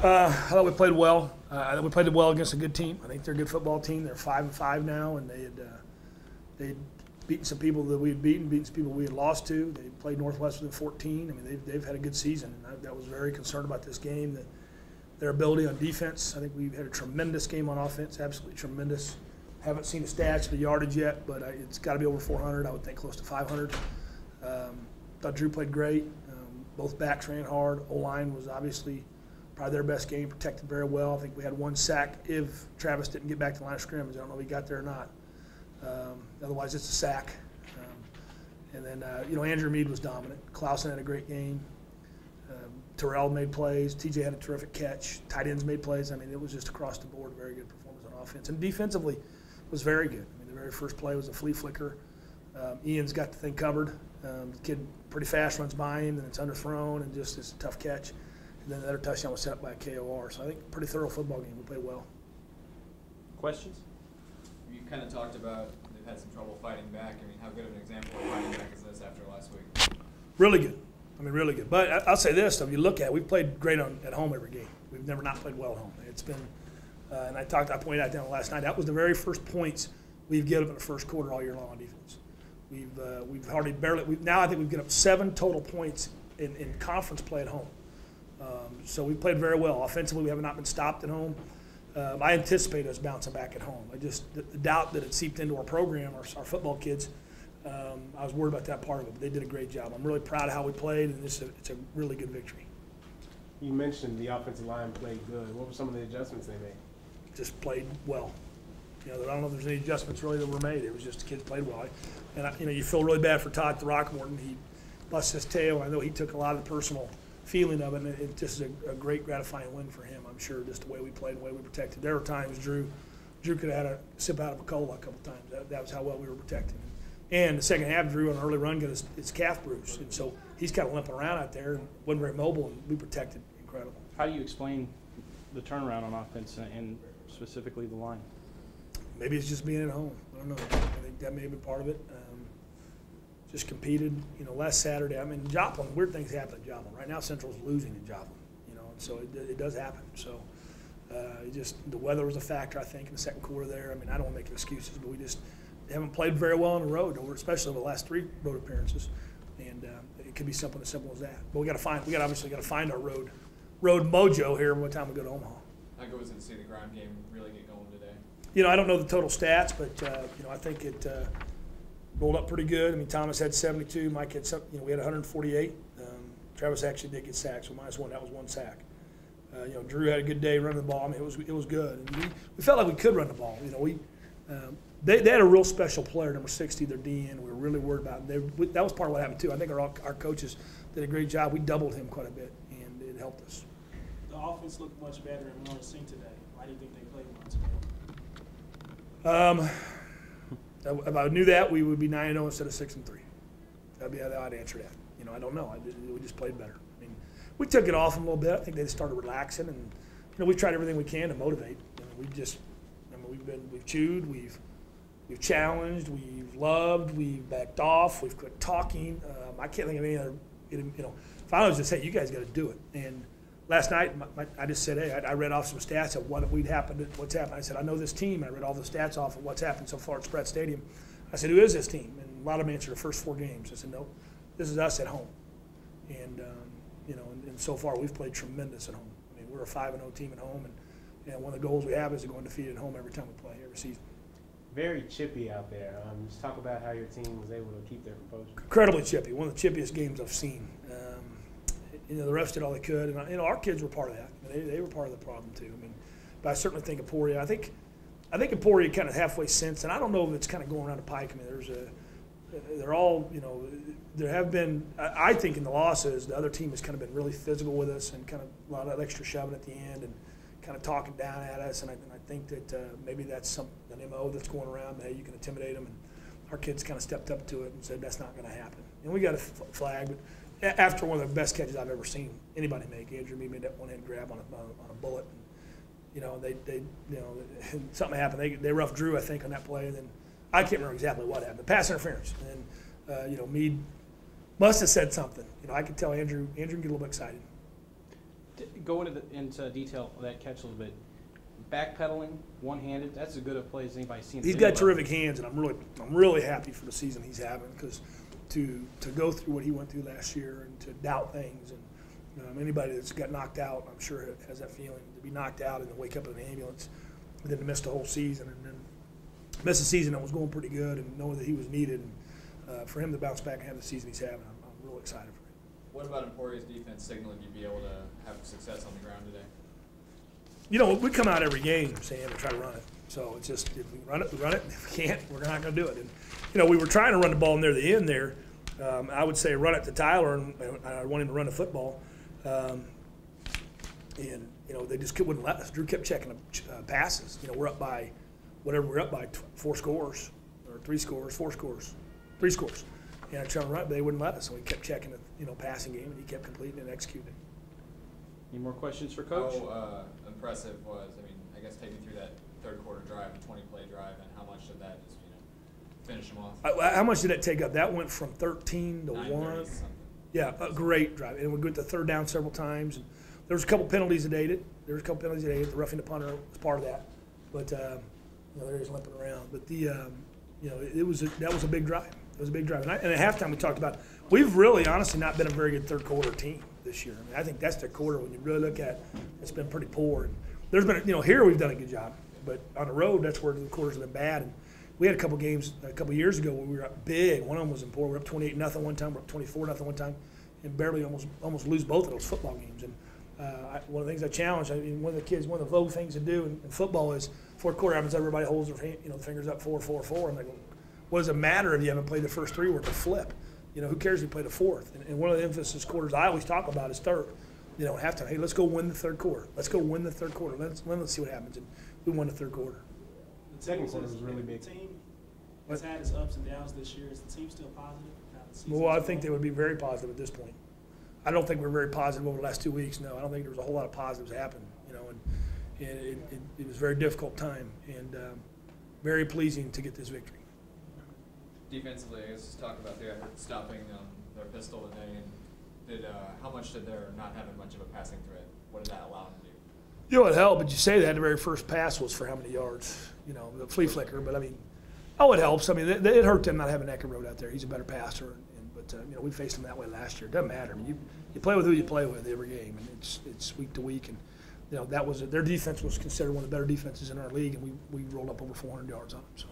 I thought we played well. We played well against a good team. I think they're a good football team. They're 5-5 now, and they'd beaten some people that we had beaten some people we had lost to. They played Northwest within 14. I mean, they've had a good season, and I was very concerned about this game. That their ability on defense. I think we've had a tremendous game on offense, absolutely tremendous. Haven't seen the stats, the yardage yet, but it's got to be over 400. I would think close to 500. Thought Drew played great. Both backs ran hard. O-line was obviously probably their best game, protected very well. I think we had one sack if Travis didn't get back to the line of scrimmage. I don't know if he got there or not. Otherwise, it's a sack. And then, Andrew Mead was dominant. Clausen had a great game. Terrell made plays. TJ had a terrific catch. Tight ends made plays. I mean, it was just across the board, very good performance on offense. And defensively was very good. I mean, the very first play was a flea flicker. Ian's got the thing covered. The kid pretty fast runs by him, and it's underthrown, and just it's a tough catch. And then the other touchdown was set up by a KOR. So I think pretty thorough football game. We played well. Questions? You kind of talked about they've had some trouble fighting back. I mean, how good of an example of fighting back is this after last week? Really good. I mean, really good. But I'll say this, though. If you look at it, we've played great at home every game. We've never not played well at home. It's been, and I pointed out down last night, that was the very first points we've given up in the first quarter all year long on defense. We've hardly barely, now I think we've given up 7 total points in conference play at home. So we've played very well. Offensively, we have not been stopped at home. I anticipate us bouncing back at home. The doubt that it seeped into our program, our football kids, I was worried about that part of it, but they did a great job. I'm really proud of how we played, and it's a really good victory. You mentioned the offensive line played good. What were some of the adjustments they made? Just played well. I don't know if there's any adjustments really that were made. It was just the kids played well. And you feel really bad for Todd Throckmorton. He busted his tail. I know he took a lot of the personal feeling of it, and it just is a great gratifying win for him, I'm sure, just the way we played and the way we protected. There were times Drew could have had a sip out of a cola a couple times. That was how well we were protecting him. And the second half, Drew on an early run got his calf bruised, and so he's kind of limping around out there and wasn't very mobile, and we protected incredible. How do you explain the turnaround on offense and specifically the line? Maybe it's just being at home. I don't know. I think that may have been part of it. Just competed, last Saturday. I mean, Joplin, weird things happen in Joplin. Right now, Central's losing in Joplin, and so it does happen. So the weather was a factor, I think, in the second quarter there. I mean, I don't want to make excuses, but we just haven't played very well on the road, especially over the last 3 road appearances. And it could be something as simple as that. But we obviously got to find our road mojo here by the time we go to Omaha. How good was it to see the ground game really get going today? I don't know the total stats, but I think it rolled up pretty good. I mean, Thomas had 72. Mike had we had 148. Travis actually did get sacked, so -1. That was 1 sack. Drew had a good day running the ball. I mean, it was good. And we felt like we could run the ball. They had a real special player, number 60, their DN. We were really worried about him. That was part of what happened too. I think our coaches did a great job. We doubled him quite a bit, and it helped us. The offense looked much better and more in sync today. Why do you think they played more today? If I knew that, we would be 9-0 instead of 6-3. That'd be how I'd answer that. I don't know. We just played better. I mean, we took it off a little bit. I think they just started relaxing, and we've tried everything we can to motivate. We've chewed, we've challenged, we've loved, we've backed off, we've quit talking. I can't think of any other. Finally, was just hey, you guys got to do it. And last night, I just said, hey, I read off some stats of what's happened. I said, I know this team. I read all the stats off of what's happened so far at Spratt Stadium. I said, who is this team? And a lot of them answered the first 4 games. I said, no, this is us at home. And and so far we've played tremendous at home. I mean, we're a 5-0 team at home, and one of the goals we have is to go undefeated at home every time we play, every season. Very chippy out there. Just talk about how your team was able to keep their composure. Incredibly chippy. One of the chippiest games I've seen. The refs did all they could, and our kids were part of that. I mean, they were part of the problem too. I mean, but I certainly think Emporia. I think Emporia kind of halfway since, and I don't know if it's kind of going around the pike. I mean, they're all, there have been. I think in the losses, the other team has kind of been really physical with us and kind of a lot of extra shoving at the end and kind of talking down at us. And I think that maybe that's an MO that's going around. Hey, you can intimidate them, and our kids kind of stepped up to it and said that's not going to happen. And we got a flag, but. After one of the best catches I've ever seen anybody make, Andrew Mead made that one-hand grab on a bullet. And, something happened. They roughed Drew, I think, on that play. And then I can't remember exactly what happened. Pass interference. And Mead must have said something. I could tell Andrew get a little bit excited. Go into detail of that catch a little bit. Backpedaling, one-handed, that's as good a play as anybody's seen. He's got terrific hands, and I'm really happy for the season he's having, because to go through what he went through last year and to doubt things, and anybody that's got knocked out, I'm sure has that feeling, to be knocked out and then wake up in an ambulance, and then to miss the whole season, and then miss a season that was going pretty good, and knowing that he was needed, and for him to bounce back and have the season he's having, I'm real excited for him. What about Emporia's defense signaling you'd be able to have success on the ground today? You know, we come out every game saying to try to run it. So it's just, if we run it, we run it. If we can't, we're not going to do it. And, you know, we were trying to run the ball near the end there. I would say run it to Tyler, and I want him to run the football. And, you know, they just wouldn't let us. Drew kept checking the passes. You know, we're up by, whatever we're up by, 4 scores, or 3 scores, 4 scores, 3 scores. And I tried to run it, but they wouldn't let us. So we kept checking the, you know, passing game, and he kept completing and executing. Any more questions for Coach? How impressive was, I mean, I guess take me through that third quarter drive, a 20-play drive, and how much did that just, you know, finish them off? How much did that take up? That went from 13 to 1. 9:30 Yeah, a great drive. And we went to third down several times. And there was a couple penalties that ate it. The roughing the punter was part of that. But, you know, there he's limping around. But, you know, that was a big drive. It was a big drive. And at halftime we talked about, we've really honestly not been a very good third quarter team this year. I mean, I think that's their quarter when you really look at, it's been pretty poor. And there's been, you know, here we've done a good job. But on the road, that's where the quarters have been bad. And we had a couple games a couple years ago where we were up big. One of them was in poor. We were up 28-0 one time. We were up 24-0 one time, and barely almost lose both of those football games. And one of the things I challenge, I mean, one of the vogue things to do in football is fourth quarter happens, everybody holds their fingers up 4-4-4, and they go, what does it matter if you haven't played the first 3 where it's a flip? You know, who cares if you play the fourth? And one of the emphasis quarters I always talk about is third. You know, halftime. Hey, let's go win the third quarter. Let's go win the third quarter. Let's see what happens. And we won the third quarter. The Second quarter was really big. The team has had its ups and downs this year. Is the team still positive? Well, I think they would be very positive at this point. I don't think we're very positive over the last 2 weeks. No, I don't think there was a whole lot of positives happen. You know, and it was a very difficult time, and very pleasing to get this victory. Defensively, I guess just talk about their stopping their pistol today, and how much did their not having much of a passing threat, what did that allow them to do? You know, it helped, but you say that the very first pass was for how many yards? You know, the flea flicker. But I mean, it helps. I mean, it hurt them not having Eckerode out there. He's a better passer, but you know, we faced him that way last year. It doesn't matter. I mean, you play with who you play with every game, and it's week to week. And you know, that was their defense was considered one of the better defenses in our league, and we rolled up over 400 yards on them. So.